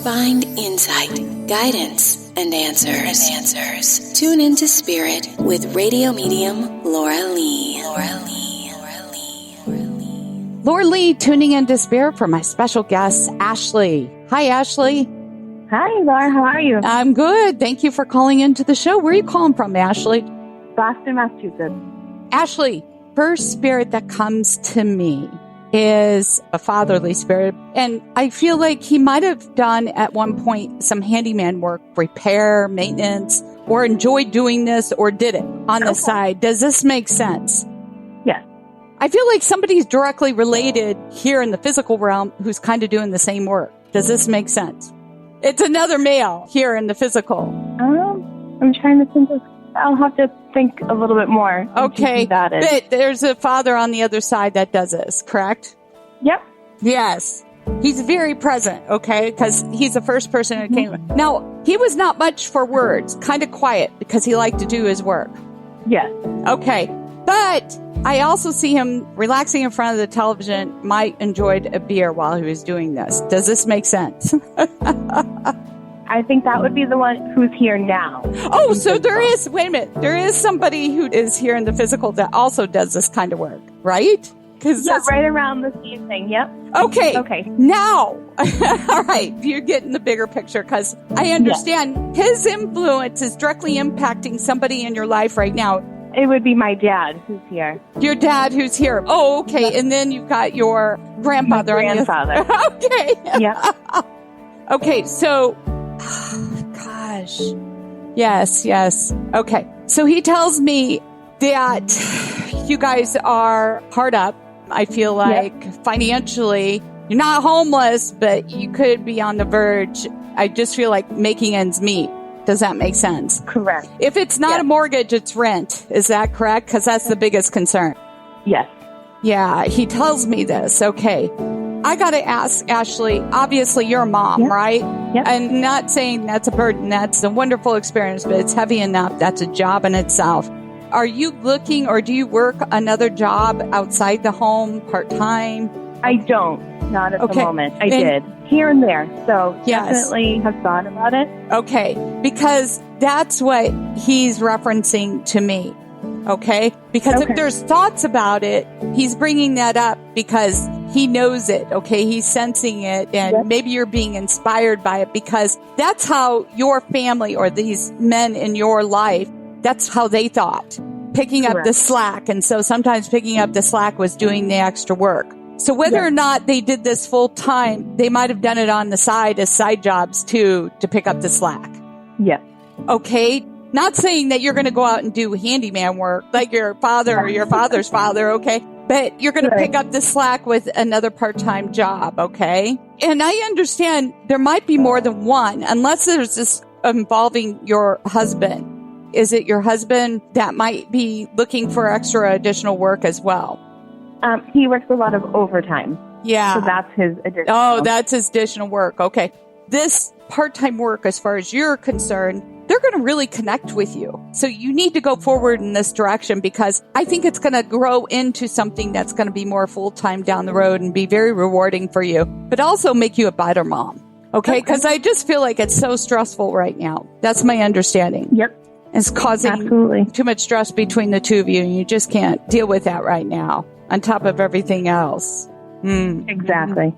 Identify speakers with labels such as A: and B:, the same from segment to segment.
A: Find insight, guidance, and answers. Tune into Spirit with radio medium Laura Lee.
B: Laura Lee, tuning into Spirit for my special guest, Ashley. Hi, Ashley.
C: Hi, Laura. How are you?
B: I'm good. Thank you for calling into the show. Where are you calling from, Ashley?
C: Boston, Massachusetts.
B: Ashley, first spirit that comes to me is a fatherly spirit. And I feel like he might have done at one point some handyman work, repair, maintenance, or enjoyed doing this or did it on the side. Does this make sense?
C: Yes.
B: I feel like somebody's directly related here in the physical realm who's kind of doing the same work. Does this make sense? It's another male here in the physical.
C: I'm trying to think of, I'll have to think a little bit more.
B: Okay.
C: That is.
B: But there's a father on the other side that does this, correct?
C: Yep.
B: Yes. He's very present, okay? Because he's the first person who came. Now, he was not much for words, kind of quiet because he liked to do his work.
C: Yes.
B: Okay. But I also see him relaxing in front of the television, might enjoyed a beer while he was doing this. Does this make sense?
C: I think that would be the one who's here now.
B: Oh, so there is, wait a minute, there is somebody who is here in the physical that also does this kind of work, right?
C: Yeah, right around the same thing, yep.
B: Okay. Now, all right, you're getting the bigger picture because I understand his influence is directly impacting somebody in your life right now.
C: It would be my dad who's here.
B: Your dad who's here. Oh, okay. Yep. And then you've got your grandfather.
C: My grandfather.
B: Okay.
C: Yeah.
B: Okay, so, gosh. Yes. Okay. So he tells me that you guys are hard up. I feel like financially, you're not homeless, but you could be on the verge. I just feel like making ends meet. Does that make sense?
C: Correct.
B: If it's not a mortgage, it's rent. Is that correct? Because that's the biggest concern.
C: Yes.
B: Yeah, he tells me this. Okay. I got to ask, Ashley, obviously you're a mom, right?
C: Yep.
B: I'm not saying that's a burden. That's a wonderful experience, but it's heavy enough. That's a job in itself. Are you looking or do you work another job outside the home part-time?
C: I don't. Not at the moment. I did. Here and there. So definitely have thought about it.
B: Okay. Because that's what he's referencing to me. Okay. Because if there's thoughts about it, he's bringing that up because he knows it. Okay. He's sensing it and maybe you're being inspired by it because that's how your family or these men in your life, that's how they thought. Picking up the slack. And so sometimes picking up the slack was doing the extra work. So whether or not they did this full time, they might have done it on the side as side jobs too, to pick up the slack.
C: Yeah.
B: Okay. Not saying that you're going to go out and do handyman work like your father or your father's father. Okay. But you're going to pick up the slack with another part-time job. Okay. And I understand there might be more than one unless there's this involving your husband. Is it your husband that might be looking for extra additional work as well?
C: He works a lot of overtime.
B: Yeah.
C: So that's his additional.
B: Oh, that's his additional work. Okay. This part-time work, as far as you're concerned, they're going to really connect with you. So you need to go forward in this direction because I think it's going to grow into something that's going to be more full-time down the road and be very rewarding for you, but also make you a better mom. Okay. Because I just feel like it's so stressful right now. That's my understanding.
C: Yep.
B: It's causing too much stress between the two of you and you just can't deal with that right now. On top of everything else.
C: Exactly.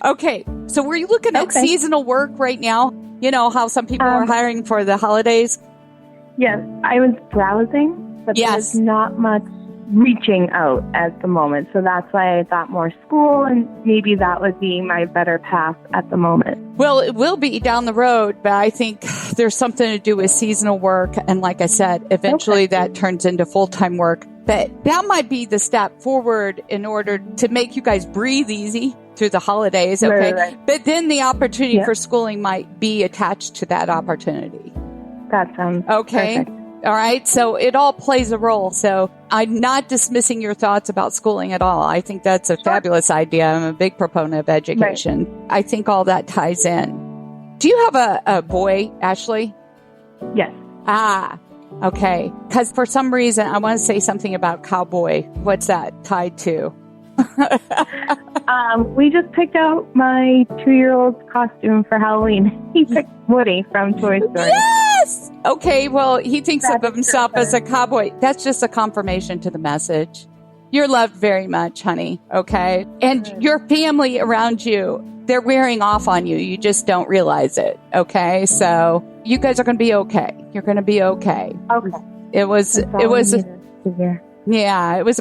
B: Okay. So were you looking at seasonal work right now? You know how some people are hiring for the holidays?
C: Yes. I was browsing, but there's not much reaching out at the moment. So that's why I thought more school and maybe that would be my better path at the moment.
B: Well, it will be down the road, but I think there's something to do with seasonal work. And like I said, eventually that turns into full-time work. But that might be the step forward in order to make you guys breathe easy through the holidays. Okay. Right. But then the opportunity for schooling might be attached to that opportunity.
C: That sounds perfect.
B: All right. So it all plays a role. So I'm not dismissing your thoughts about schooling at all. I think that's a fabulous idea. I'm a big proponent of education. Right. I think all that ties in. Do you have a boy, Ashley?
C: Yes.
B: Okay. Because for some reason, I want to say something about cowboy. What's that tied to?
C: We just picked out my 2-year-old's costume for Halloween. He picked Woody from Toy Story.
B: Yes! Okay, well, he thinks of himself as a cowboy. That's just a confirmation to the message. You're loved very much, honey, okay? And your family around you, they're wearing off on you. You just don't realize it, okay? So you guys are going to be okay. You're going to be okay.
C: Okay.
B: It was a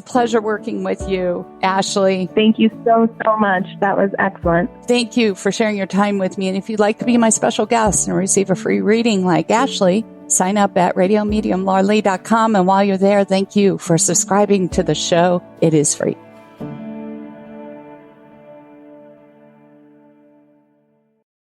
B: pleasure working with you, Ashley.
C: Thank you so much. That was excellent.
B: Thank you for sharing your time with me. And if you'd like to be my special guest and receive a free reading like Ashley, sign up at radiomediumlauralee.com. And while you're there, thank you for subscribing to the show. It is free.